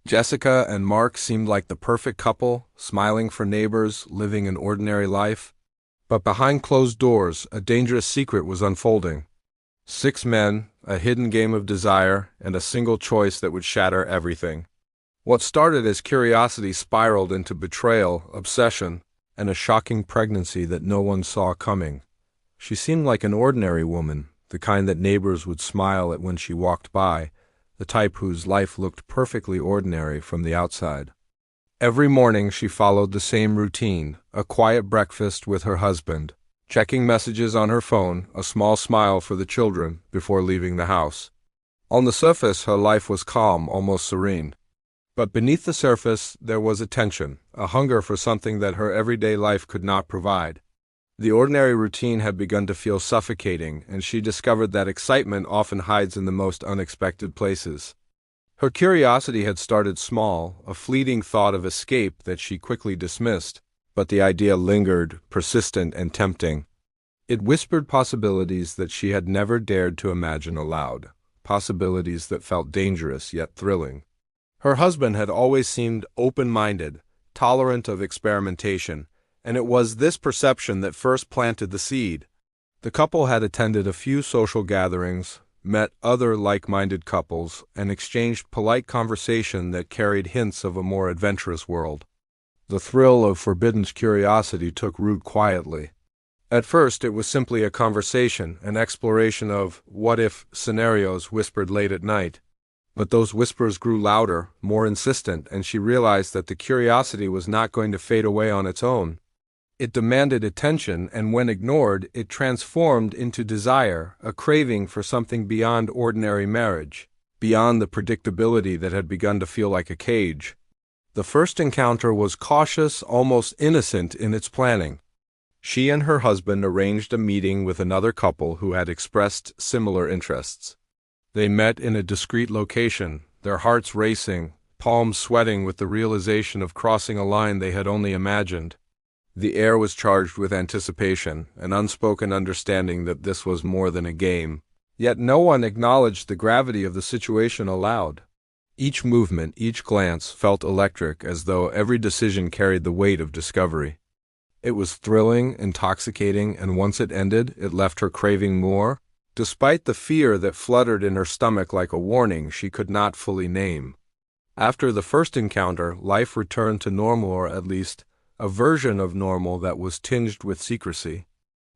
Jessica and Mark seemed like the perfect couple, smiling for neighbors, living an ordinary life. But behind closed doors, a dangerous secret was unfolding. 6 men, a hidden game of desire, and a single choice that would shatter everything. What started as curiosity spiraled into betrayal, obsession, and a shocking pregnancy that no one saw coming. She seemed like an ordinary woman, the kind that neighbors would smile at when she walked by, the type whose life looked perfectly ordinary from the outside. Every morning she followed the same routine, a quiet breakfast with her husband, checking messages on her phone, a small smile for the children before leaving the house. On the surface, her life was calm, almost serene. But beneath the surface, there was a tension, a hunger for something that her everyday life could not provide. The ordinary routine had begun to feel suffocating, and she discovered that excitement often hides in the most unexpected places. Her curiosity had started small, a fleeting thought of escape that she quickly dismissed, but the idea lingered, persistent and tempting. It whispered possibilities that she had never dared to imagine aloud, possibilities that felt dangerous yet thrilling. Her husband had always seemed open-minded, tolerant of experimentation, and it was this perception that first planted the seed. The couple had attended a few social gatherings, met other like-minded couples, and exchanged polite conversation that carried hints of a more adventurous world. The thrill of forbidden curiosity took root quietly. At first, it was simply a conversation, an exploration of what-if scenarios whispered late at night. But those whispers grew louder, more insistent, and she realized that the curiosity was not going to fade away on its own. It demanded attention, and when ignored, it transformed into desire, a craving for something beyond ordinary marriage, beyond the predictability that had begun to feel like a cage. The first encounter was cautious, almost innocent in its planning. She and her husband arranged a meeting with another couple who had expressed similar interests. They met in a discreet location, their hearts racing, palms sweating with the realization of crossing a line they had only imagined. The air was charged with anticipation, an unspoken understanding that this was more than a game. Yet no one acknowledged the gravity of the situation aloud. Each movement, each glance felt electric, as though every decision carried the weight of discovery. It was thrilling, intoxicating, and once it ended, it left her craving more, despite the fear that fluttered in her stomach like a warning she could not fully name. After the first encounter, life returned to normal, or at least a version of normal that was tinged with secrecy.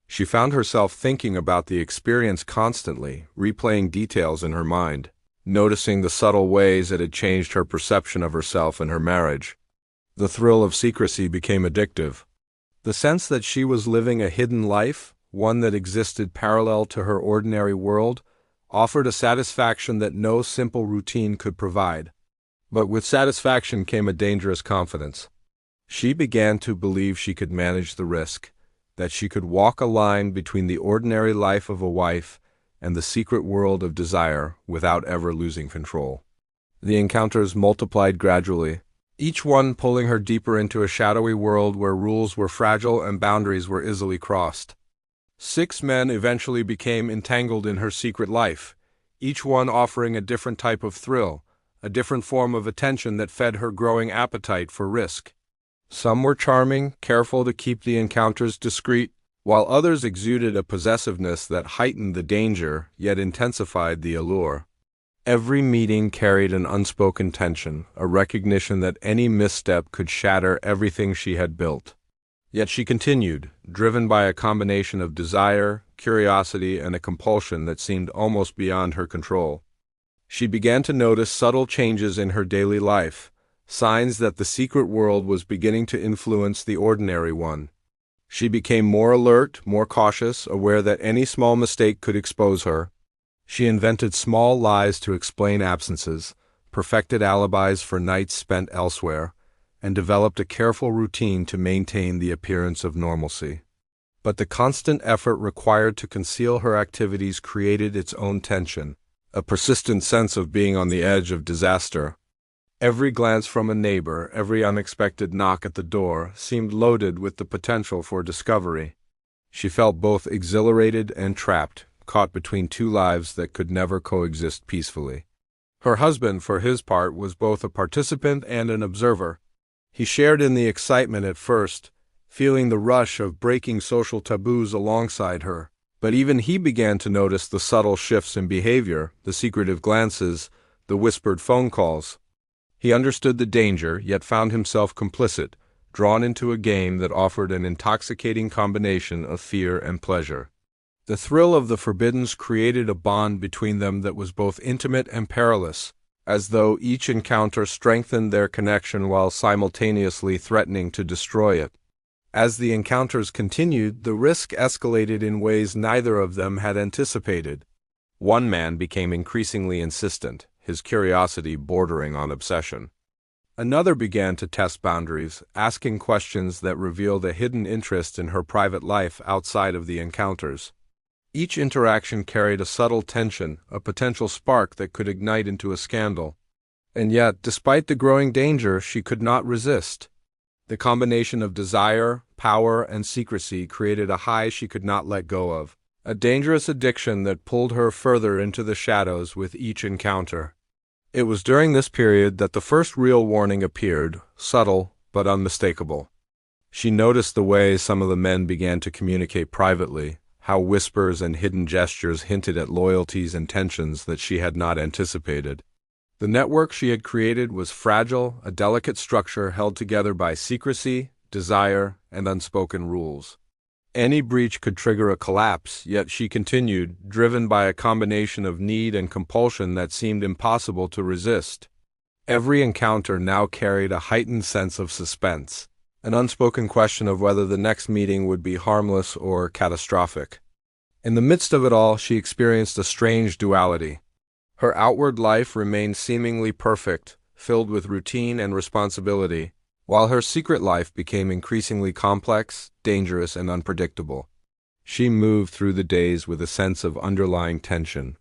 She found herself thinking about the experience constantly, replaying details in her mind, noticing the subtle ways it had changed her perception of herself and her marriage. The thrill of secrecy became addictive. The sense that she was living a hidden life, one that existed parallel to her ordinary world, offered a satisfaction that no simple routine could provide. But with satisfaction came a dangerous confidence. She began to believe she could manage the risk, that she could walk a line between the ordinary life of a wife and the secret world of desire without ever losing control. The encounters multiplied gradually, each one pulling her deeper into a shadowy world where rules were fragile and boundaries were easily crossed. 6 men eventually became entangled in her secret life, each one offering a different type of thrill, a different form of attention that fed her growing appetite for risk. Some were charming, careful to keep the encounters discreet, while others exuded a possessiveness that heightened the danger, yet intensified the allure. Every meeting carried an unspoken tension, a recognition that any misstep could shatter everything she had built. Yet she continued, driven by a combination of desire, curiosity, and a compulsion that seemed almost beyond her control. She began to notice subtle changes in her daily life, signs that the secret world was beginning to influence the ordinary one. She became more alert, more cautious, aware that any small mistake could expose her. She invented small lies to explain absences, perfected alibis for nights spent elsewhere, and developed a careful routine to maintain the appearance of normalcy. But the constant effort required to conceal her activities created its own tension, a persistent sense of being on the edge of disaster. Every glance from a neighbor, every unexpected knock at the door, seemed loaded with the potential for discovery. She felt both exhilarated and trapped, caught between two lives that could never coexist peacefully. Her husband, for his part, was both a participant and an observer. He shared in the excitement at first, feeling the rush of breaking social taboos alongside her. But even he began to notice the subtle shifts in behavior, the secretive glances, the whispered phone calls. He understood the danger, yet found himself complicit, drawn into a game that offered an intoxicating combination of fear and pleasure. The thrill of the forbiddens created a bond between them that was both intimate and perilous, as though each encounter strengthened their connection while simultaneously threatening to destroy it. As the encounters continued, the risk escalated in ways neither of them had anticipated. One man became increasingly insistent, his curiosity bordering on obsession. Another began to test boundaries, asking questions that revealed a hidden interest in her private life outside of the encounters. Each interaction carried a subtle tension, a potential spark that could ignite into a scandal. And yet, despite the growing danger, she could not resist. The combination of desire, power, and secrecy created a high she could not let go of, a dangerous addiction that pulled her further into the shadows with each encounter. It was during this period that the first real warning appeared, subtle but unmistakable. She noticed the way some of the men began to communicate privately, how whispers and hidden gestures hinted at loyalties and tensions that she had not anticipated. The network she had created was fragile, a delicate structure held together by secrecy, desire, and unspoken rules. Any breach could trigger a collapse, yet she continued, driven by a combination of need and compulsion that seemed impossible to resist. Every encounter now carried a heightened sense of suspense, an unspoken question of whether the next meeting would be harmless or catastrophic. In the midst of it all, she experienced a strange duality. Her outward life remained seemingly perfect, filled with routine and responsibility, while her secret life became increasingly complex, dangerous, and unpredictable. She moved through the days with a sense of underlying tension,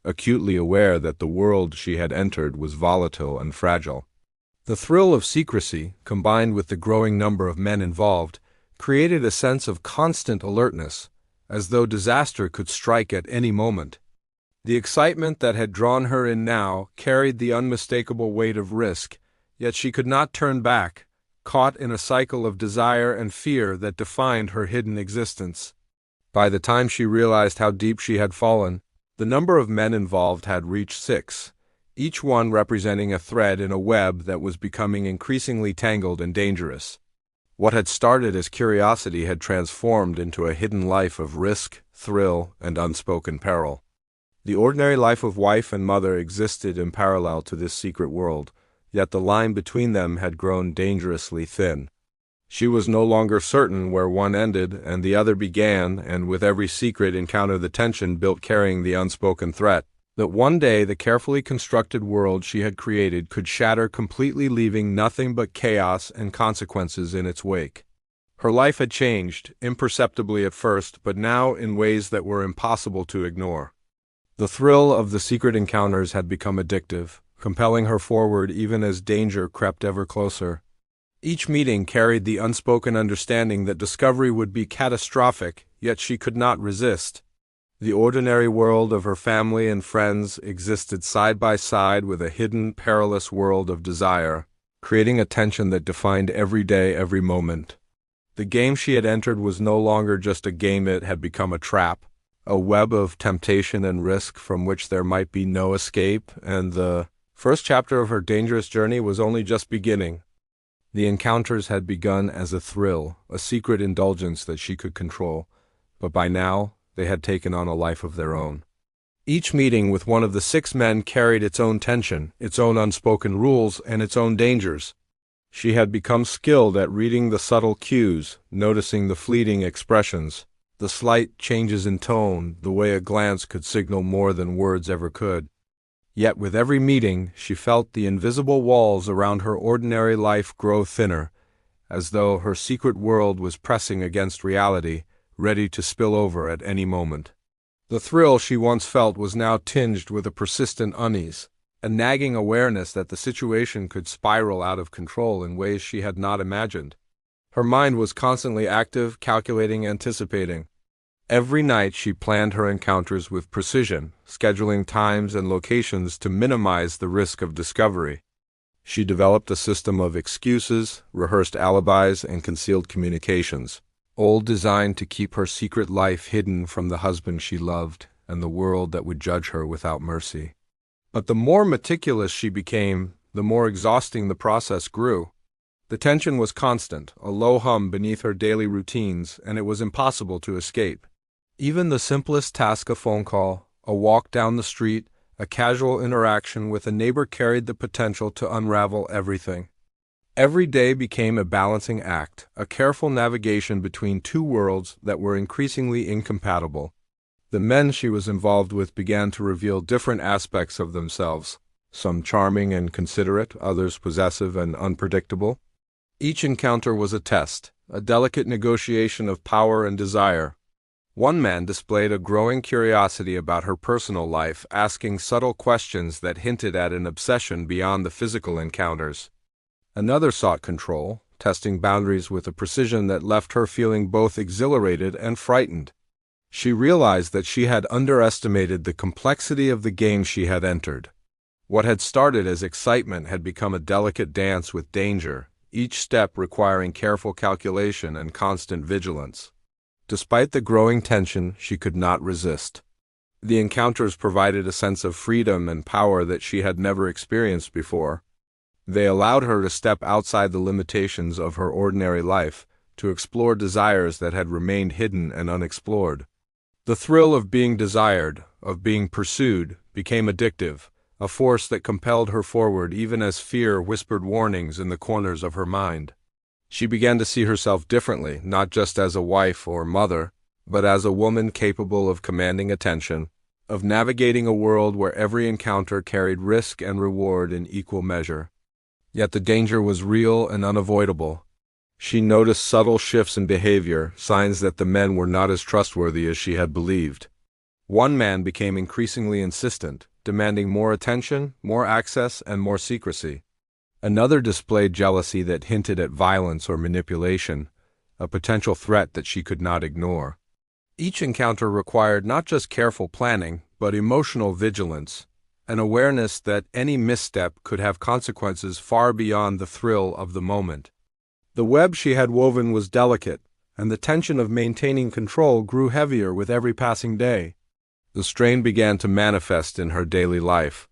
acutely aware that the world she had entered was volatile and fragile. The thrill of secrecy, combined with the growing number of men involved, created a sense of constant alertness, as though disaster could strike at any moment. The excitement that had drawn her in now carried the unmistakable weight of risk, yet she could not turn back, caught in a cycle of desire and fear that defined her hidden existence. By the time she realized how deep she had fallen, the number of men involved had reached 6, each one representing a thread in a web that was becoming increasingly tangled and dangerous. What had started as curiosity had transformed into a hidden life of risk, thrill, and unspoken peril. The ordinary life of wife and mother existed in parallel to this secret world, yet the line between them had grown dangerously thin. She was no longer certain where one ended and the other began, and with every secret encounter the tension built carrying the unspoken threat that one day the carefully constructed world she had created could shatter completely, leaving nothing but chaos and consequences in its wake. Her life had changed, imperceptibly at first, but now in ways that were impossible to ignore. The thrill of the secret encounters had become addictive, compelling her forward even as danger crept ever closer. Each meeting carried the unspoken understanding that discovery would be catastrophic, yet she could not resist. The ordinary world of her family and friends existed side by side with a hidden, perilous world of desire, creating a tension that defined every day, every moment. The game she had entered was no longer just a game, it had become a trap, a web of temptation and risk from which there might be no escape, and the first chapter of her dangerous journey was only just beginning. The encounters had begun as a thrill, a secret indulgence that she could control, but by now they had taken on a life of their own. Each meeting with one of the 6 men carried its own tension, its own unspoken rules, and its own dangers. She had become skilled at reading the subtle cues, noticing the fleeting expressions, the slight changes in tone, the way a glance could signal more than words ever could. Yet with every meeting, she felt the invisible walls around her ordinary life grow thinner, as though her secret world was pressing against reality, ready to spill over at any moment. The thrill she once felt was now tinged with a persistent unease, a nagging awareness that the situation could spiral out of control in ways she had not imagined. Her mind was constantly active, calculating, anticipating. Every night she planned her encounters with precision, scheduling times and locations to minimize the risk of discovery. She developed a system of excuses, rehearsed alibis, and concealed communications, all designed to keep her secret life hidden from the husband she loved and the world that would judge her without mercy. But the more meticulous she became, the more exhausting the process grew. The tension was constant, a low hum beneath her daily routines, and it was impossible to escape. Even the simplest task, a phone call, a walk down the street, a casual interaction with a neighbor, carried the potential to unravel everything. Every day became a balancing act, a careful navigation between two worlds that were increasingly incompatible. The men she was involved with began to reveal different aspects of themselves, some charming and considerate, others possessive and unpredictable. Each encounter was a test, a delicate negotiation of power and desire. One man displayed a growing curiosity about her personal life, asking subtle questions that hinted at an obsession beyond the physical encounters. Another sought control, testing boundaries with a precision that left her feeling both exhilarated and frightened. She realized that she had underestimated the complexity of the game she had entered. What had started as excitement had become a delicate dance with danger, each step requiring careful calculation and constant vigilance. Despite the growing tension, she could not resist. The encounters provided a sense of freedom and power that she had never experienced before. They allowed her to step outside the limitations of her ordinary life, to explore desires that had remained hidden and unexplored. The thrill of being desired, of being pursued, became addictive, a force that compelled her forward even as fear whispered warnings in the corners of her mind. She began to see herself differently, not just as a wife or mother, but as a woman capable of commanding attention, of navigating a world where every encounter carried risk and reward in equal measure. Yet the danger was real and unavoidable. She noticed subtle shifts in behavior, signs that the men were not as trustworthy as she had believed. One man became increasingly insistent, demanding more attention, more access, and more secrecy. Another displayed jealousy that hinted at violence or manipulation, a potential threat that she could not ignore. Each encounter required not just careful planning, but emotional vigilance, an awareness that any misstep could have consequences far beyond the thrill of the moment. The web she had woven was delicate, and the tension of maintaining control grew heavier with every passing day. The strain began to manifest in her daily life.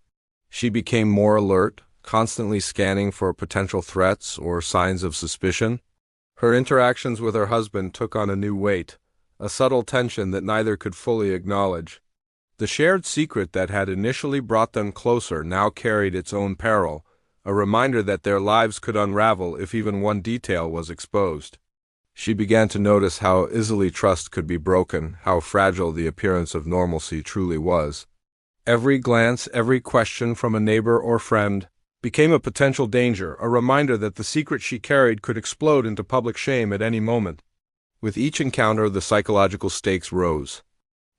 She became more alert, constantly scanning for potential threats or signs of suspicion. Her interactions with her husband took on a new weight, a subtle tension that neither could fully acknowledge. The shared secret that had initially brought them closer now carried its own peril, a reminder that their lives could unravel if even one detail was exposed. She began to notice how easily trust could be broken, how fragile the appearance of normalcy truly was. Every glance, every question from a neighbor or friend became a potential danger, a reminder that the secret she carried could explode into public shame at any moment. With each encounter, the psychological stakes rose.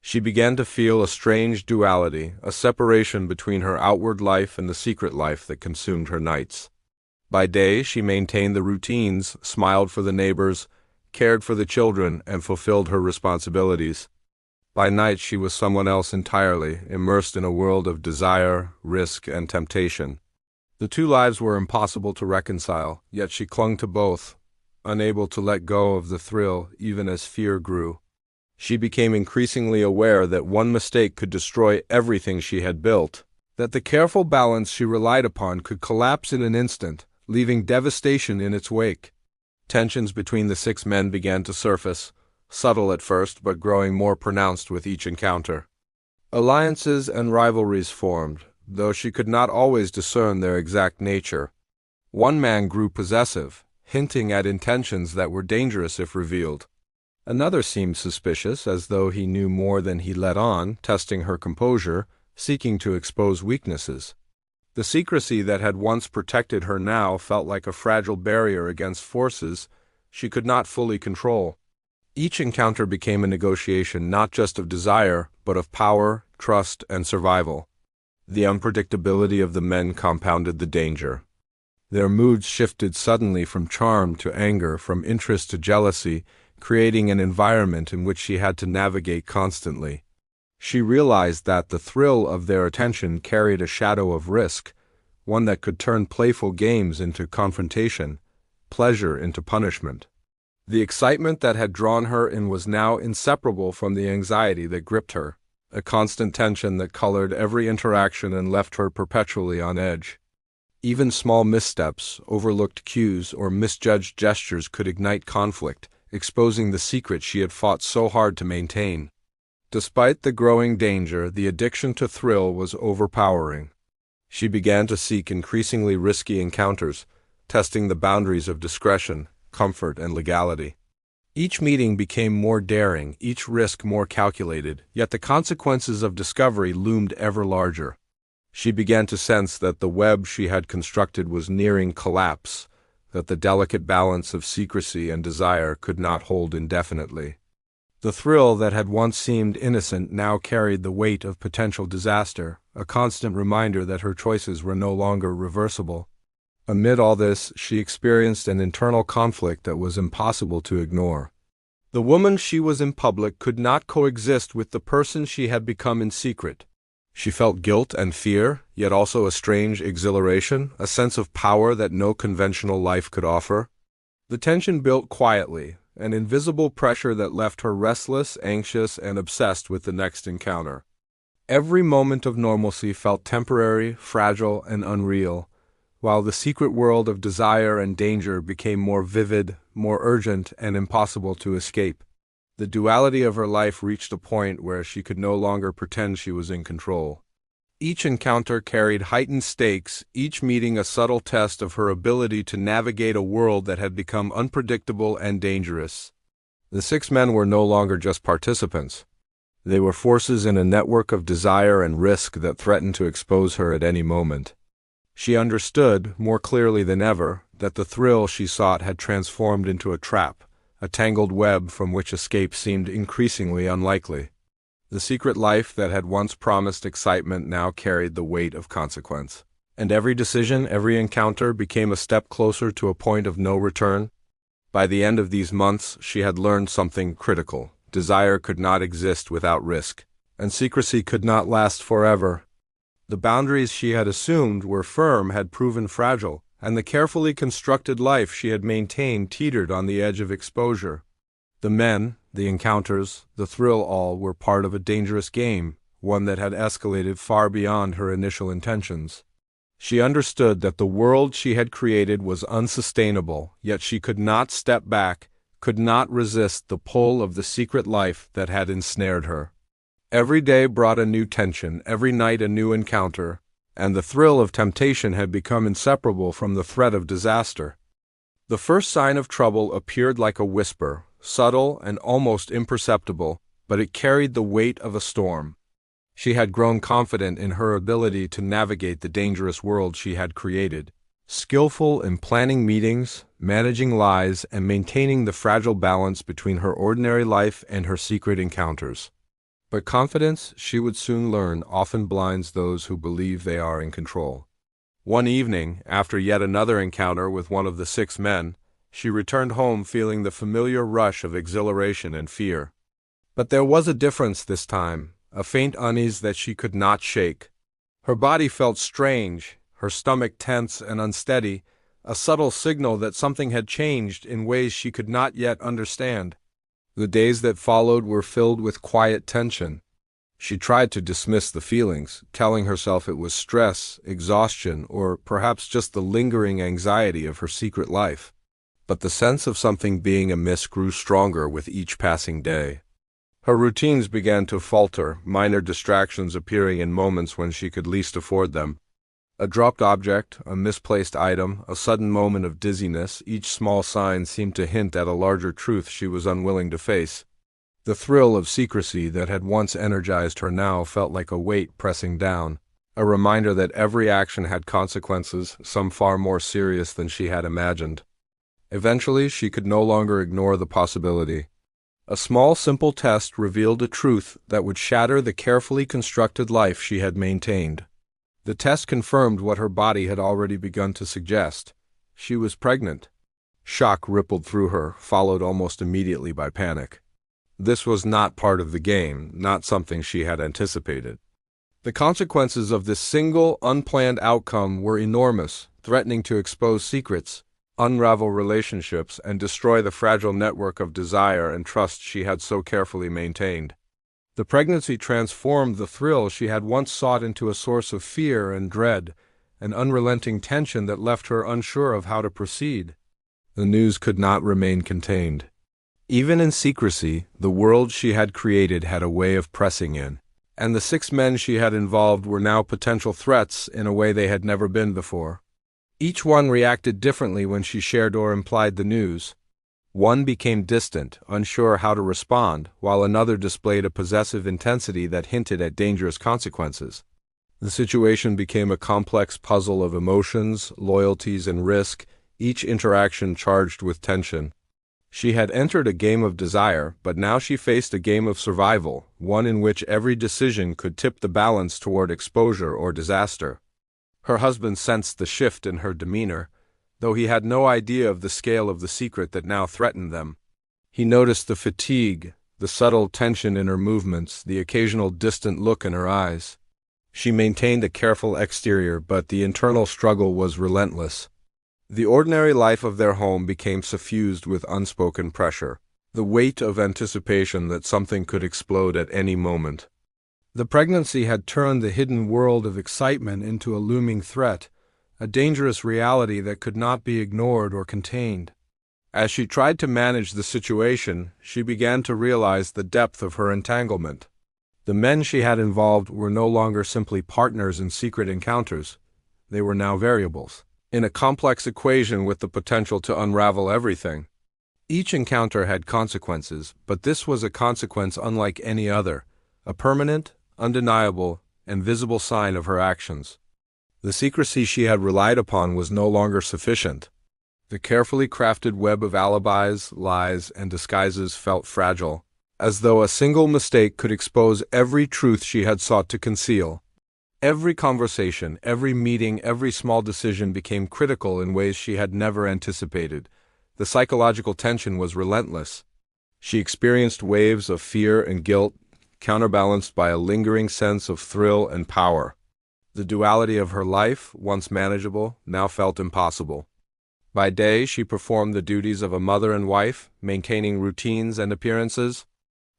She began to feel a strange duality, a separation between her outward life and the secret life that consumed her nights. By day, she maintained the routines, smiled for the neighbors, cared for the children, and fulfilled her responsibilities. By night, she was someone else entirely, immersed in a world of desire, risk, and temptation. The two lives were impossible to reconcile, yet she clung to both, unable to let go of the thrill even as fear grew. She became increasingly aware that one mistake could destroy everything she had built, that the careful balance she relied upon could collapse in an instant, leaving devastation in its wake. Tensions between the 6 men began to surface, subtle at first but growing more pronounced with each encounter. Alliances and rivalries formed, though she could not always discern their exact nature. One man grew possessive, hinting at intentions that were dangerous if revealed. Another seemed suspicious, as though he knew more than he let on, testing her composure, seeking to expose weaknesses. The secrecy that had once protected her now felt like a fragile barrier against forces she could not fully control. Each encounter became a negotiation not just of desire, but of power, trust, and survival. The unpredictability of the men compounded the danger. Their moods shifted suddenly from charm to anger, from interest to jealousy, creating an environment in which she had to navigate constantly. She realized that the thrill of their attention carried a shadow of risk, one that could turn playful games into confrontation, pleasure into punishment. The excitement that had drawn her in was now inseparable from the anxiety that gripped her, a constant tension that colored every interaction and left her perpetually on edge. Even small missteps, overlooked cues, or misjudged gestures could ignite conflict, exposing the secret she had fought so hard to maintain. Despite the growing danger, the addiction to thrill was overpowering. She began to seek increasingly risky encounters, testing the boundaries of discretion, comfort, and legality. Each meeting became more daring, each risk more calculated, yet the consequences of discovery loomed ever larger. She began to sense that the web she had constructed was nearing collapse, that the delicate balance of secrecy and desire could not hold indefinitely. The thrill that had once seemed innocent now carried the weight of potential disaster, a constant reminder that her choices were no longer reversible. Amid all this, she experienced an internal conflict that was impossible to ignore. The woman she was in public could not coexist with the person she had become in secret. She felt guilt and fear, yet also a strange exhilaration, a sense of power that no conventional life could offer. The tension built quietly, an invisible pressure that left her restless, anxious, and obsessed with the next encounter. Every moment of normalcy felt temporary, fragile, and unreal, while the secret world of desire and danger became more vivid, more urgent, and impossible to escape. The duality of her life reached a point where she could no longer pretend she was in control. Each encounter carried heightened stakes, each meeting a subtle test of her ability to navigate a world that had become unpredictable and dangerous. The 6 men were no longer just participants. They were forces in a network of desire and risk that threatened to expose her at any moment. She understood, more clearly than ever, that the thrill she sought had transformed into a trap, a tangled web from which escape seemed increasingly unlikely. The secret life that had once promised excitement now carried the weight of consequence. And every decision, every encounter became a step closer to a point of no return. By the end of these months, she had learned something critical. Desire could not exist without risk, and secrecy could not last forever. The boundaries she had assumed were firm had proven fragile, and the carefully constructed life she had maintained teetered on the edge of exposure. The men, the encounters, the thrill all were part of a dangerous game, one that had escalated far beyond her initial intentions. She understood that the world she had created was unsustainable, yet she could not step back, could not resist the pull of the secret life that had ensnared her. Every day brought a new tension, every night a new encounter, and the thrill of temptation had become inseparable from the threat of disaster. The first sign of trouble appeared like a whisper, subtle and almost imperceptible, but it carried the weight of a storm. She had grown confident in her ability to navigate the dangerous world she had created, skillful in planning meetings, managing lies, and maintaining the fragile balance between her ordinary life and her secret encounters. But confidence, she would soon learn, often blinds those who believe they are in control. One evening, after yet another encounter with one of the 6 men, she returned home feeling the familiar rush of exhilaration and fear. But there was a difference this time, a faint unease that she could not shake. Her body felt strange, her stomach tense and unsteady, a subtle signal that something had changed in ways she could not yet understand. The days that followed were filled with quiet tension. She tried to dismiss the feelings, telling herself it was stress, exhaustion, or perhaps just the lingering anxiety of her secret life. But the sense of something being amiss grew stronger with each passing day. Her routines began to falter, minor distractions appearing in moments when she could least afford them. A dropped object, a misplaced item, a sudden moment of dizziness, each small sign seemed to hint at a larger truth she was unwilling to face. The thrill of secrecy that had once energized her now felt like a weight pressing down, a reminder that every action had consequences, some far more serious than she had imagined. Eventually, she could no longer ignore the possibility. A small, simple test revealed a truth that would shatter the carefully constructed life she had maintained. The test confirmed what her body had already begun to suggest. She was pregnant. Shock rippled through her, followed almost immediately by panic. This was not part of the game, not something she had anticipated. The consequences of this single, unplanned outcome were enormous, threatening to expose secrets, unravel relationships, and destroy the fragile network of desire and trust she had so carefully maintained. The pregnancy transformed the thrill she had once sought into a source of fear and dread, an unrelenting tension that left her unsure of how to proceed. The news could not remain contained. Even in secrecy, the world she had created had a way of pressing in, and the 6 men she had involved were now potential threats in a way they had never been before. Each one reacted differently when she shared or implied the news. One became distant, unsure how to respond, while another displayed a possessive intensity that hinted at dangerous consequences. The situation became a complex puzzle of emotions, loyalties, and risk, each interaction charged with tension. She had entered a game of desire, but now she faced a game of survival, one in which every decision could tip the balance toward exposure or disaster. Her husband sensed the shift in her demeanor, though he had no idea of the scale of the secret that now threatened them. He noticed the fatigue, the subtle tension in her movements, the occasional distant look in her eyes. She maintained a careful exterior, but the internal struggle was relentless. The ordinary life of their home became suffused with unspoken pressure, the weight of anticipation that something could explode at any moment. The pregnancy had turned the hidden world of excitement into a looming threat, a dangerous reality that could not be ignored or contained. As she tried to manage the situation, she began to realize the depth of her entanglement. The men she had involved were no longer simply partners in secret encounters. They were now variables in a complex equation with the potential to unravel everything. Each encounter had consequences, but this was a consequence unlike any other, a permanent, undeniable, and visible sign of her actions. The secrecy she had relied upon was no longer sufficient. The carefully crafted web of alibis, lies, and disguises felt fragile, as though a single mistake could expose every truth she had sought to conceal. Every conversation, every meeting, every small decision became critical in ways she had never anticipated. The psychological tension was relentless. She experienced waves of fear and guilt, counterbalanced by a lingering sense of thrill and power. The duality of her life, once manageable, now felt impossible. By day, she performed the duties of a mother and wife, maintaining routines and appearances.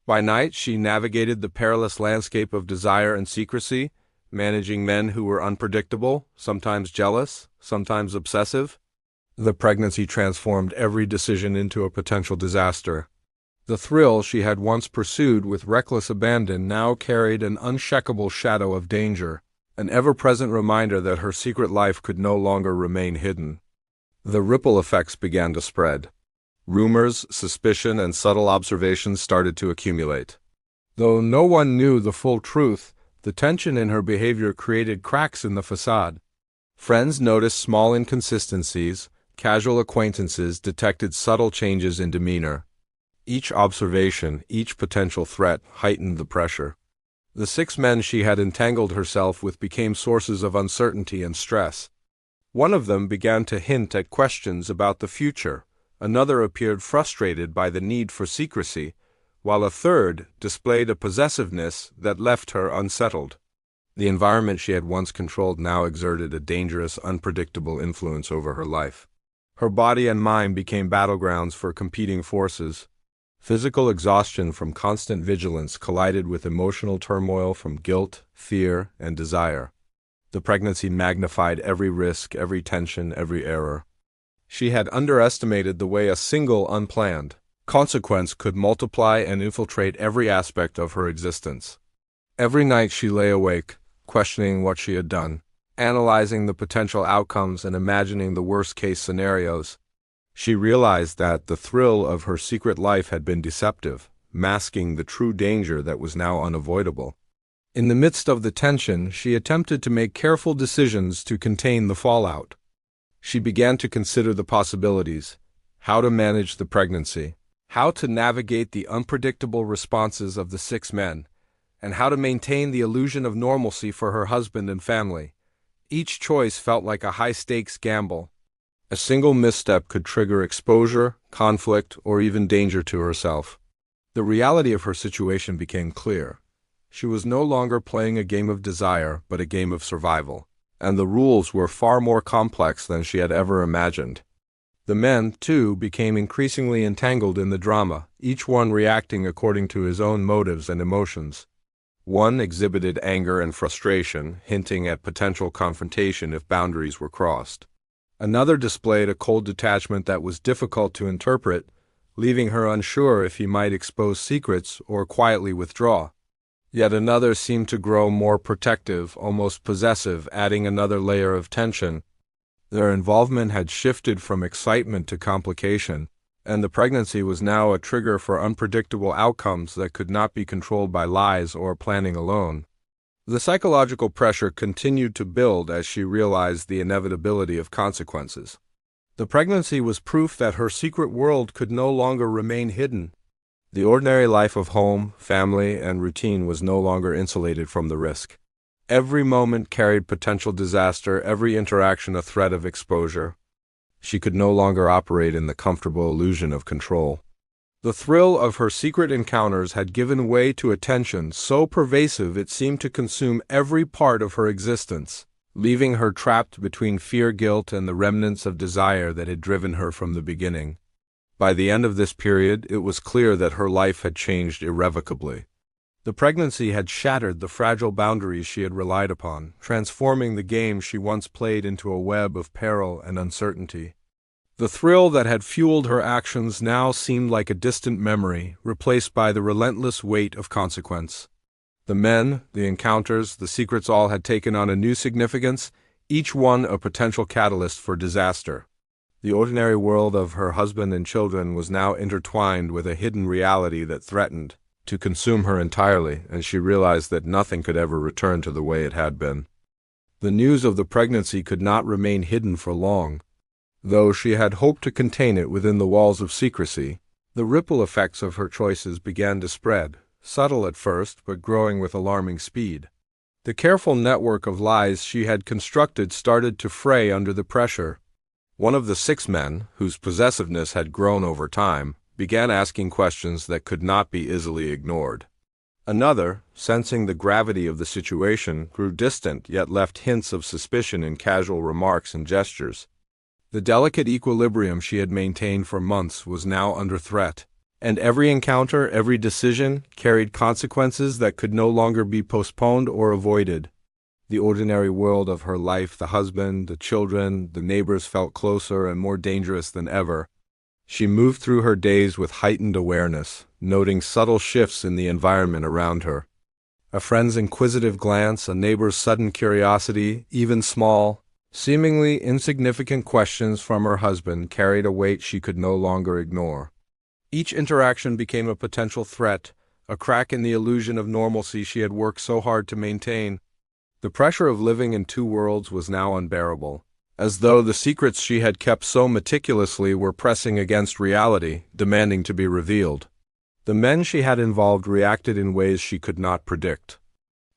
By night, she navigated the perilous landscape of desire and secrecy, managing men who were unpredictable, sometimes jealous, sometimes obsessive. The pregnancy transformed every decision into a potential disaster. The thrill she had once pursued with reckless abandon now carried an unshakable shadow of danger, an ever-present reminder that her secret life could no longer remain hidden. The ripple effects began to spread. Rumors, suspicion, and subtle observations started to accumulate. Though no one knew the full truth, the tension in her behavior created cracks in the facade. Friends noticed small inconsistencies, casual acquaintances detected subtle changes in demeanor. Each observation, each potential threat heightened the pressure. The 6 men she had entangled herself with became sources of uncertainty and stress. One of them began to hint at questions about the future, another appeared frustrated by the need for secrecy, while a third displayed a possessiveness that left her unsettled. The environment she had once controlled now exerted a dangerous, unpredictable influence over her life. Her body and mind became battlegrounds for competing forces. Physical exhaustion from constant vigilance collided with emotional turmoil from guilt, fear, and desire. The pregnancy magnified every risk, every tension, every error. She had underestimated the way a single unplanned consequence could multiply and infiltrate every aspect of her existence. Every night she lay awake, questioning what she had done, analyzing the potential outcomes and imagining the worst-case scenarios. She realized that the thrill of her secret life had been deceptive, masking the true danger that was now unavoidable. In the midst of the tension, she attempted to make careful decisions to contain the fallout. She began to consider the possibilities: how to manage the pregnancy, how to navigate the unpredictable responses of the 6 men, and how to maintain the illusion of normalcy for her husband and family. Each choice felt like a high-stakes gamble. A single misstep could trigger exposure, conflict, or even danger to herself. The reality of her situation became clear. She was no longer playing a game of desire, but a game of survival, and the rules were far more complex than she had ever imagined. The men, too, became increasingly entangled in the drama, each one reacting according to his own motives and emotions. One exhibited anger and frustration, hinting at potential confrontation if boundaries were crossed. Another displayed a cold detachment that was difficult to interpret, leaving her unsure if he might expose secrets or quietly withdraw. Yet another seemed to grow more protective, almost possessive, adding another layer of tension. Their involvement had shifted from excitement to complication, and the pregnancy was now a trigger for unpredictable outcomes that could not be controlled by lies or planning alone. The psychological pressure continued to build as she realized the inevitability of consequences. The pregnancy was proof that her secret world could no longer remain hidden. The ordinary life of home, family, and routine was no longer insulated from the risk. Every moment carried potential disaster, every interaction a threat of exposure. She could no longer operate in the comfortable illusion of control. The thrill of her secret encounters had given way to a tension so pervasive it seemed to consume every part of her existence, leaving her trapped between fear, guilt, and the remnants of desire that had driven her from the beginning. By the end of this period, it was clear that her life had changed irrevocably. The pregnancy had shattered the fragile boundaries she had relied upon, transforming the game she once played into a web of peril and uncertainty. The thrill that had fueled her actions now seemed like a distant memory, replaced by the relentless weight of consequence. The men, the encounters, the secrets all had taken on a new significance, each one a potential catalyst for disaster. The ordinary world of her husband and children was now intertwined with a hidden reality that threatened to consume her entirely, and she realized that nothing could ever return to the way it had been. The news of the pregnancy could not remain hidden for long. Though she had hoped to contain it within the walls of secrecy, the ripple effects of her choices began to spread, subtle at first, but growing with alarming speed. The careful network of lies she had constructed started to fray under the pressure. One of the 6 men, whose possessiveness had grown over time, began asking questions that could not be easily ignored. Another, sensing the gravity of the situation, grew distant yet left hints of suspicion in casual remarks and gestures. The delicate equilibrium she had maintained for months was now under threat, and every encounter, every decision, carried consequences that could no longer be postponed or avoided. The ordinary world of her life, the husband, the children, the neighbors felt closer and more dangerous than ever. She moved through her days with heightened awareness, noting subtle shifts in the environment around her. A friend's inquisitive glance, a neighbor's sudden curiosity, even small, seemingly insignificant questions from her husband carried a weight she could no longer ignore. Each interaction became a potential threat, a crack in the illusion of normalcy she had worked so hard to maintain. The pressure of living in 2 worlds was now unbearable, as though the secrets she had kept so meticulously were pressing against reality, demanding to be revealed. The men she had involved reacted in ways she could not predict.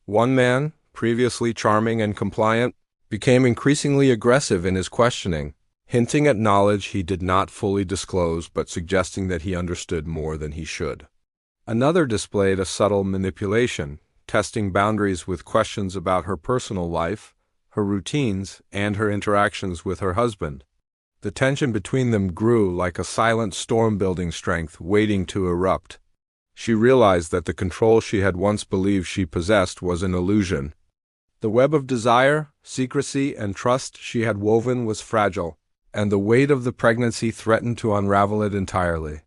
One man, previously charming and compliant, became increasingly aggressive in his questioning, hinting at knowledge he did not fully disclose but suggesting that he understood more than he should. Another displayed a subtle manipulation, testing boundaries with questions about her personal life, her routines, and her interactions with her husband. The tension between them grew like a silent storm building strength waiting to erupt. She realized that the control she had once believed she possessed was an illusion. The web of desire, secrecy, and trust she had woven was fragile, and the weight of the pregnancy threatened to unravel it entirely.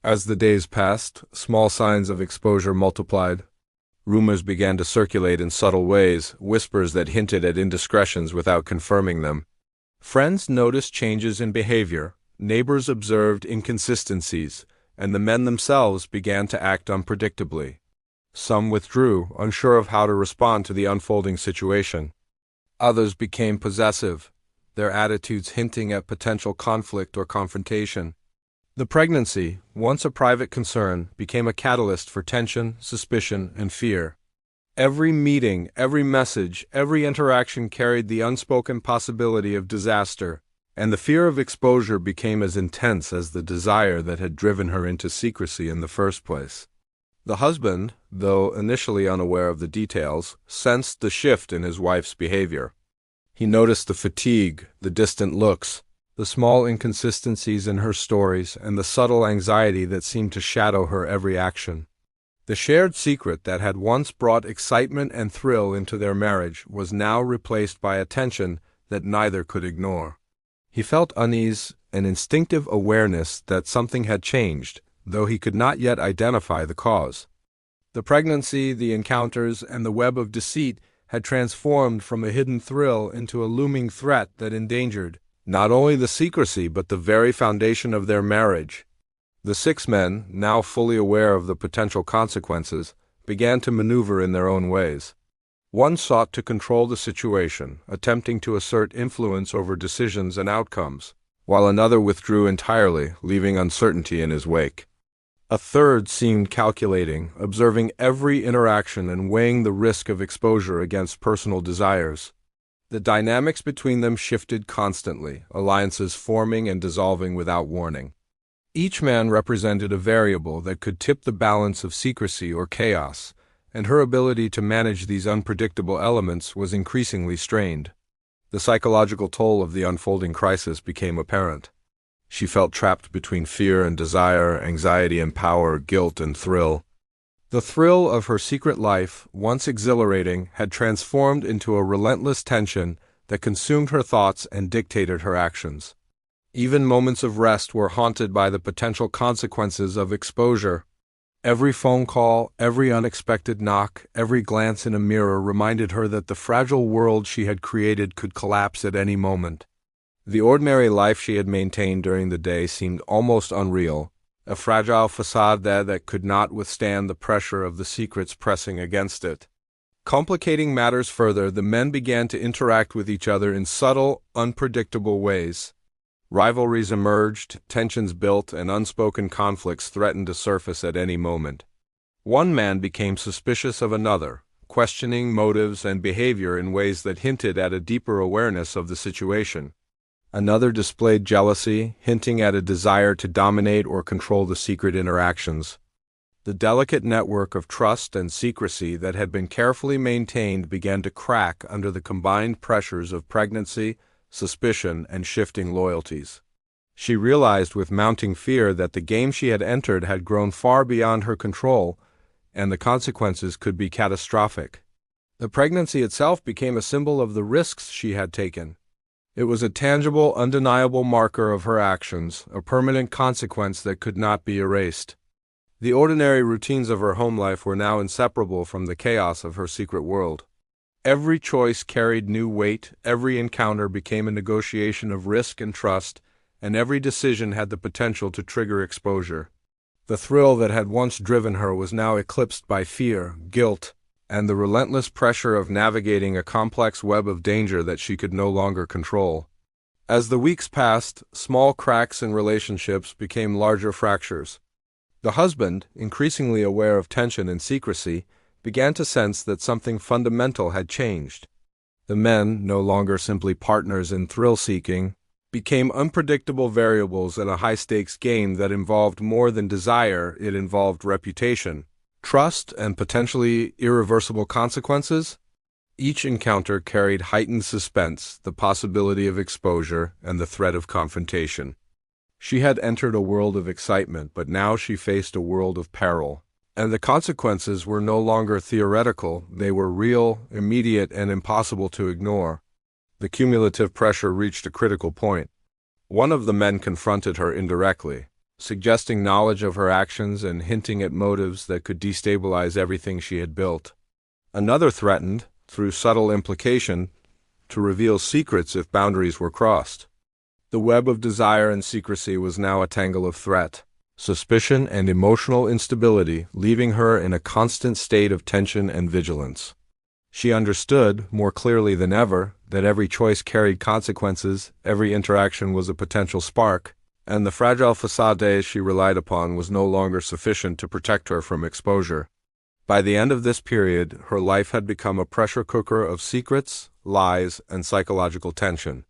As the days passed, small signs of exposure multiplied. Rumors began to circulate in subtle ways, whispers that hinted at indiscretions without confirming them. Friends noticed changes in behavior, neighbors observed inconsistencies, and the men themselves began to act unpredictably. Some withdrew, unsure of how to respond to the unfolding situation. Others became possessive, their attitudes hinting at potential conflict or confrontation. The pregnancy, once a private concern, became a catalyst for tension, suspicion, and fear. Every meeting, every message, every interaction carried the unspoken possibility of disaster, and the fear of exposure became as intense as the desire that had driven her into secrecy in the first place. The husband, though initially unaware of the details, sensed the shift in his wife's behavior. He noticed the fatigue, the distant looks, the small inconsistencies in her stories, and the subtle anxiety that seemed to shadow her every action. The shared secret that had once brought excitement and thrill into their marriage was now replaced by a tension that neither could ignore. He felt unease, an instinctive awareness that something had changed, though he could not yet identify the cause. The pregnancy, the encounters, and the web of deceit had transformed from a hidden thrill into a looming threat that endangered not only the secrecy but the very foundation of their marriage. The 6 men, now fully aware of the potential consequences, began to maneuver in their own ways. One sought to control the situation, attempting to assert influence over decisions and outcomes, while another withdrew entirely, leaving uncertainty in his wake. A third seemed calculating, observing every interaction and weighing the risk of exposure against personal desires. The dynamics between them shifted constantly, alliances forming and dissolving without warning. Each man represented a variable that could tip the balance of secrecy or chaos, and her ability to manage these unpredictable elements was increasingly strained. The psychological toll of the unfolding crisis became apparent. She felt trapped between fear and desire, anxiety and power, guilt and thrill. The thrill of her secret life, once exhilarating, had transformed into a relentless tension that consumed her thoughts and dictated her actions. Even moments of rest were haunted by the potential consequences of exposure. Every phone call, every unexpected knock, every glance in a mirror reminded her that the fragile world she had created could collapse at any moment. The ordinary life she had maintained during the day seemed almost unreal, a fragile facade that could not withstand the pressure of the secrets pressing against it. Complicating matters further, the men began to interact with each other in subtle, unpredictable ways. Rivalries emerged, tensions built, and unspoken conflicts threatened to surface at any moment. One man became suspicious of another, questioning motives and behavior in ways that hinted at a deeper awareness of the situation. Another displayed jealousy, hinting at a desire to dominate or control the secret interactions. The delicate network of trust and secrecy that had been carefully maintained began to crack under the combined pressures of pregnancy, suspicion, and shifting loyalties. She realized with mounting fear that the game she had entered had grown far beyond her control, and the consequences could be catastrophic. The pregnancy itself became a symbol of the risks she had taken. It was a tangible, undeniable marker of her actions, a permanent consequence that could not be erased. The ordinary routines of her home life were now inseparable from the chaos of her secret world. Every choice carried new weight, every encounter became a negotiation of risk and trust, and every decision had the potential to trigger exposure. The thrill that had once driven her was now eclipsed by fear, guilt, and the relentless pressure of navigating a complex web of danger that she could no longer control. As the weeks passed, small cracks in relationships became larger fractures. The husband, increasingly aware of tension and secrecy, began to sense that something fundamental had changed. The men, no longer simply partners in thrill-seeking, became unpredictable variables in a high-stakes game that involved more than desire, it involved reputation, trust, and potentially irreversible consequences. Each encounter carried heightened suspense, the possibility of exposure, and the threat of confrontation. She had entered a world of excitement, but now she faced a world of peril. And the consequences were no longer theoretical, they were real, immediate, and impossible to ignore. The cumulative pressure reached a critical point. One of the men confronted her indirectly, suggesting knowledge of her actions and hinting at motives that could destabilize everything she had built. Another threatened, through subtle implication, to reveal secrets if boundaries were crossed. The web of desire and secrecy was now a tangle of threat, suspicion, and emotional instability, leaving her in a constant state of tension and vigilance. She understood, more clearly than ever, that every choice carried consequences, every interaction was a potential spark, and the fragile facade she relied upon was no longer sufficient to protect her from exposure. By the end of this period, her life had become a pressure cooker of secrets, lies, and psychological tension.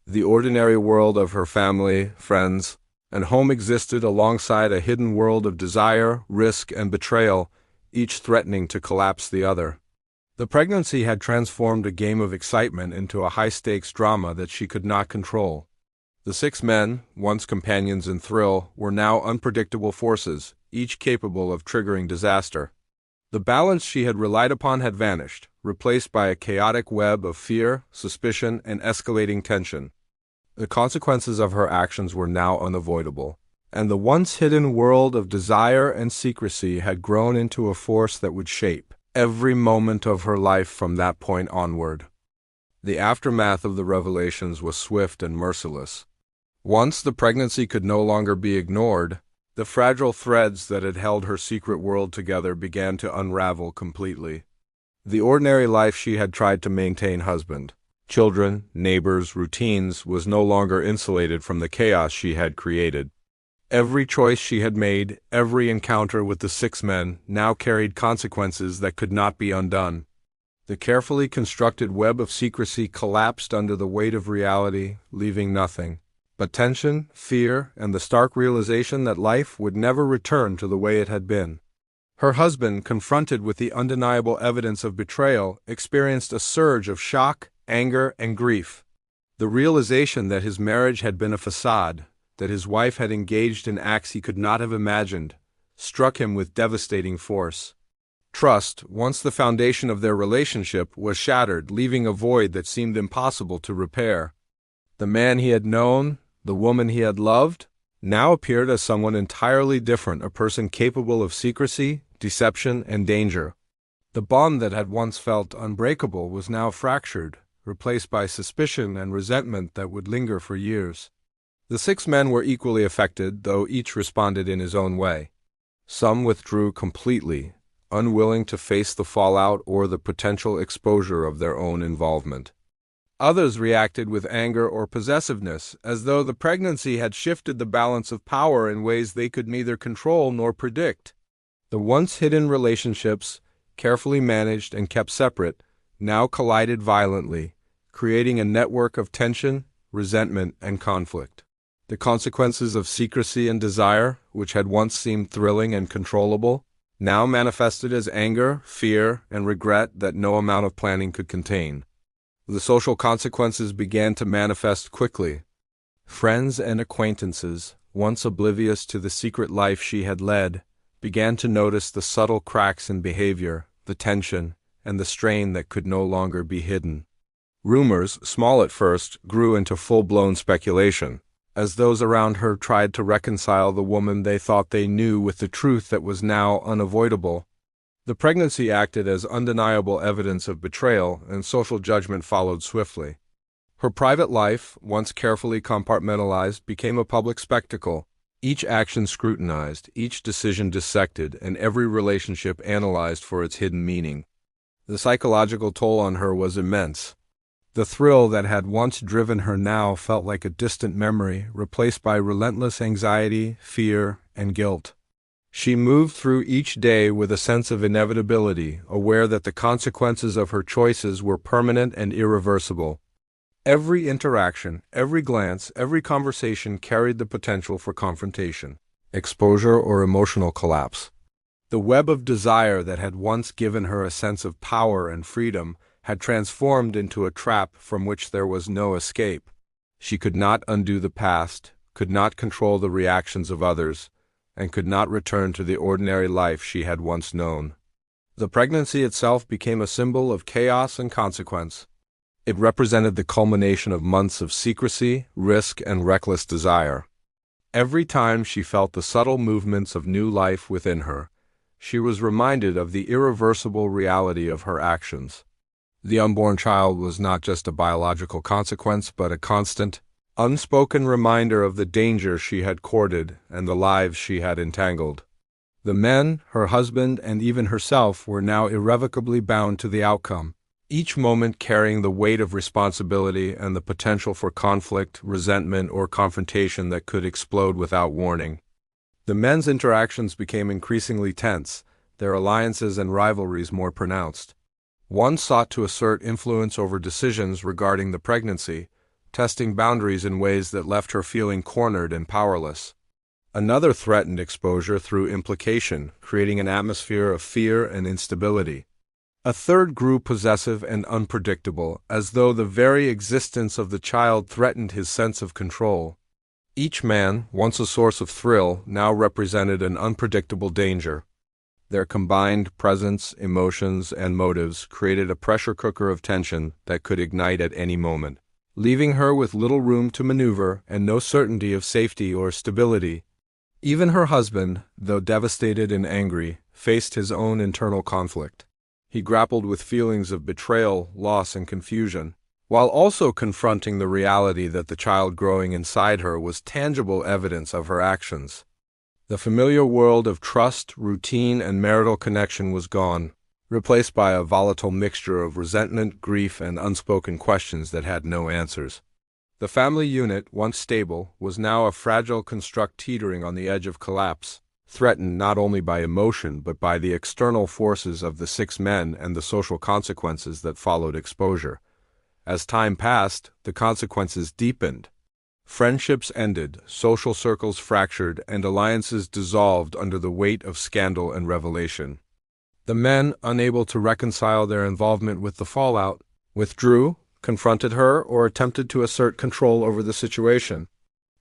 The ordinary world of her family, friends, and home existed alongside a hidden world of desire, risk, and betrayal, each threatening to collapse the other. The pregnancy had transformed a game of excitement into a high-stakes drama that she could not control. The 6 men, once companions in thrill, were now unpredictable forces, each capable of triggering disaster. The balance she had relied upon had vanished, replaced by a chaotic web of fear, suspicion, and escalating tension. The consequences of her actions were now unavoidable, and the once hidden world of desire and secrecy had grown into a force that would shape every moment of her life from that point onward. The aftermath of the revelations was swift and merciless. Once the pregnancy could no longer be ignored, the fragile threads that had held her secret world together began to unravel completely. The ordinary life she had tried to maintain, husband, children, neighbors, routines, was no longer insulated from the chaos she had created. Every choice she had made, every encounter with the 6 men, now carried consequences that could not be undone. The carefully constructed web of secrecy collapsed under the weight of reality, leaving nothing but tension, fear, and the stark realization that life would never return to the way it had been. Her husband, confronted with the undeniable evidence of betrayal, experienced a surge of shock, anger, and grief. The realization that his marriage had been a facade, that his wife had engaged in acts he could not have imagined, struck him with devastating force. Trust, once the foundation of their relationship, was shattered, leaving a void that seemed impossible to repair. The man he had known, the woman he had loved, now appeared as someone entirely different, a person capable of secrecy, deception, and danger. The bond that had once felt unbreakable was now fractured, replaced by suspicion and resentment that would linger for years. The 6 men were equally affected, though each responded in his own way. Some withdrew completely, unwilling to face the fallout or the potential exposure of their own involvement. Others reacted with anger or possessiveness, as though the pregnancy had shifted the balance of power in ways they could neither control nor predict. The once hidden relationships, carefully managed and kept separate, now collided violently, creating a network of tension, resentment, and conflict. The consequences of secrecy and desire, which had once seemed thrilling and controllable, now manifested as anger, fear, and regret that no amount of planning could contain. The social consequences began to manifest quickly. Friends and acquaintances, once oblivious to the secret life she had led, began to notice the subtle cracks in behavior, the tension, and the strain that could no longer be hidden. Rumors, small at first, grew into full-blown speculation, as those around her tried to reconcile the woman they thought they knew with the truth that was now unavoidable. The pregnancy acted as undeniable evidence of betrayal, and social judgment followed swiftly. Her private life, once carefully compartmentalized, became a public spectacle, each action scrutinized, each decision dissected, and every relationship analyzed for its hidden meaning. The psychological toll on her was immense. The thrill that had once driven her now felt like a distant memory, replaced by relentless anxiety, fear, and guilt. She moved through each day with a sense of inevitability, aware that the consequences of her choices were permanent and irreversible. Every interaction, every glance, every conversation carried the potential for confrontation, exposure, or emotional collapse. The web of desire that had once given her a sense of power and freedom had transformed into a trap from which there was no escape. She could not undo the past, could not control the reactions of others, and could not return to the ordinary life she had once known. The pregnancy itself became a symbol of chaos and consequence. It represented the culmination of months of secrecy, risk, and reckless desire. Every time she felt the subtle movements of new life within her, she was reminded of the irreversible reality of her actions. The unborn child was not just a biological consequence, but a constant, unspoken reminder of the danger she had courted and the lives she had entangled. The men, her husband, and even herself were now irrevocably bound to the outcome, each moment carrying the weight of responsibility and the potential for conflict, resentment, or confrontation that could explode without warning. The men's interactions became increasingly tense, their alliances and rivalries more pronounced. One sought to assert influence over decisions regarding the pregnancy, testing boundaries in ways that left her feeling cornered and powerless. Another threatened exposure through implication, creating an atmosphere of fear and instability. A third grew possessive and unpredictable, as though the very existence of the child threatened his sense of control. Each man, once a source of thrill, now represented an unpredictable danger. Their combined presence, emotions, and motives created a pressure cooker of tension that could ignite at any moment, leaving her with little room to maneuver and no certainty of safety or stability. Even her husband, though devastated and angry, faced his own internal conflict. He grappled with feelings of betrayal, loss, and confusion, while also confronting the reality that the child growing inside her was tangible evidence of her actions. The familiar world of trust, routine, and marital connection was gone, replaced by a volatile mixture of resentment, grief, and unspoken questions that had no answers. The family unit, once stable, was now a fragile construct teetering on the edge of collapse, threatened not only by emotion but by the external forces of the 6 men and the social consequences that followed exposure. As time passed, the consequences deepened. Friendships ended, social circles fractured, and alliances dissolved under the weight of scandal and revelation. The men, unable to reconcile their involvement with the fallout, withdrew, confronted her, or attempted to assert control over the situation.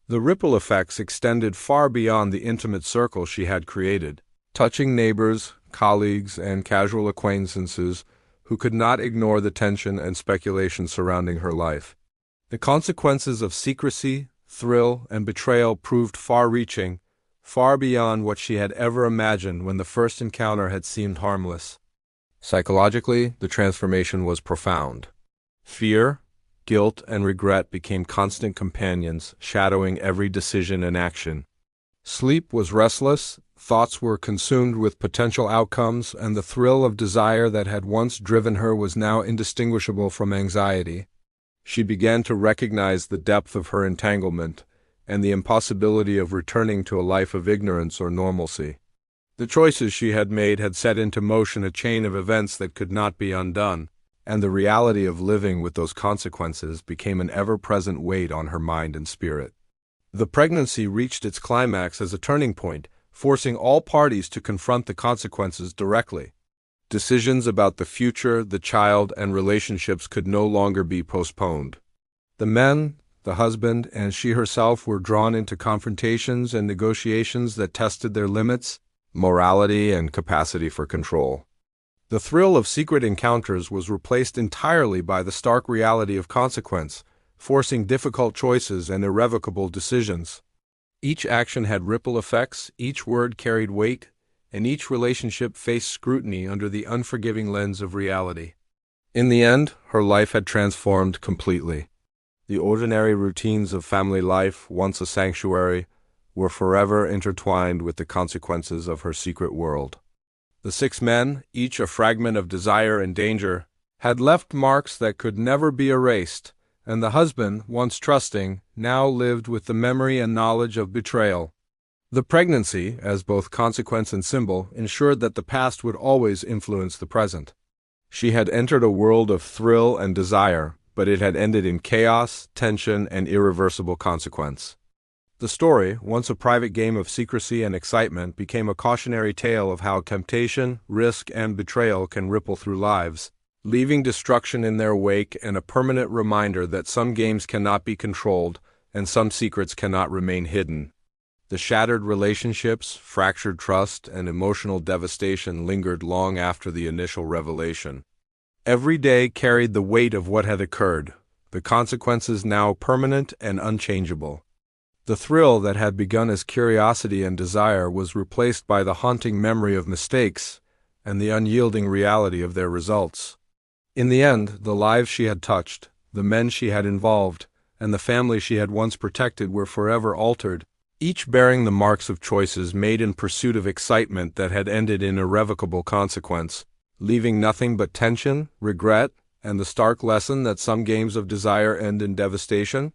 The ripple effects extended far beyond the intimate circle she had created, touching neighbors, colleagues, and casual acquaintances who could not ignore the tension and speculation surrounding her life. The consequences of secrecy, thrill, and betrayal proved far-reaching, far beyond what she had ever imagined when the first encounter had seemed harmless. Psychologically, the transformation was profound. Fear, guilt, and regret became constant companions, shadowing every decision and action. Sleep was restless, thoughts were consumed with potential outcomes, and the thrill of desire that had once driven her was now indistinguishable from anxiety. She began to recognize the depth of her entanglement and the impossibility of returning to a life of ignorance or normalcy. The choices she had made had set into motion a chain of events that could not be undone, and the reality of living with those consequences became an ever-present weight on her mind and spirit. The pregnancy reached its climax as a turning point, forcing all parties to confront the consequences directly. Decisions about the future, the child, and relationships could no longer be postponed. The men, the husband, and she herself were drawn into confrontations and negotiations that tested their limits, morality, and capacity for control. The thrill of secret encounters was replaced entirely by the stark reality of consequence, forcing difficult choices and irrevocable decisions. Each action had ripple effects, each word carried weight, and each relationship faced scrutiny under the unforgiving lens of reality. In the end, her life had transformed completely. The ordinary routines of family life, once a sanctuary, were forever intertwined with the consequences of her secret world. The 6 men, each a fragment of desire and danger, had left marks that could never be erased, and the husband, once trusting, now lived with the memory and knowledge of betrayal. The pregnancy, as both consequence and symbol, ensured that the past would always influence the present. She had entered a world of thrill and desire, but it had ended in chaos, tension, and irreversible consequence. The story, once a private game of secrecy and excitement, became a cautionary tale of how temptation, risk, and betrayal can ripple through lives, leaving destruction in their wake and a permanent reminder that some games cannot be controlled and some secrets cannot remain hidden. The shattered relationships, fractured trust, and emotional devastation lingered long after the initial revelation. Every day carried the weight of what had occurred, the consequences now permanent and unchangeable. The thrill that had begun as curiosity and desire was replaced by the haunting memory of mistakes and the unyielding reality of their results. In the end, the lives she had touched, the men she had involved, and the family she had once protected were forever altered, each bearing the marks of choices made in pursuit of excitement that had ended in irrevocable consequence, leaving nothing but tension, regret, and the stark lesson that some games of desire end in devastation.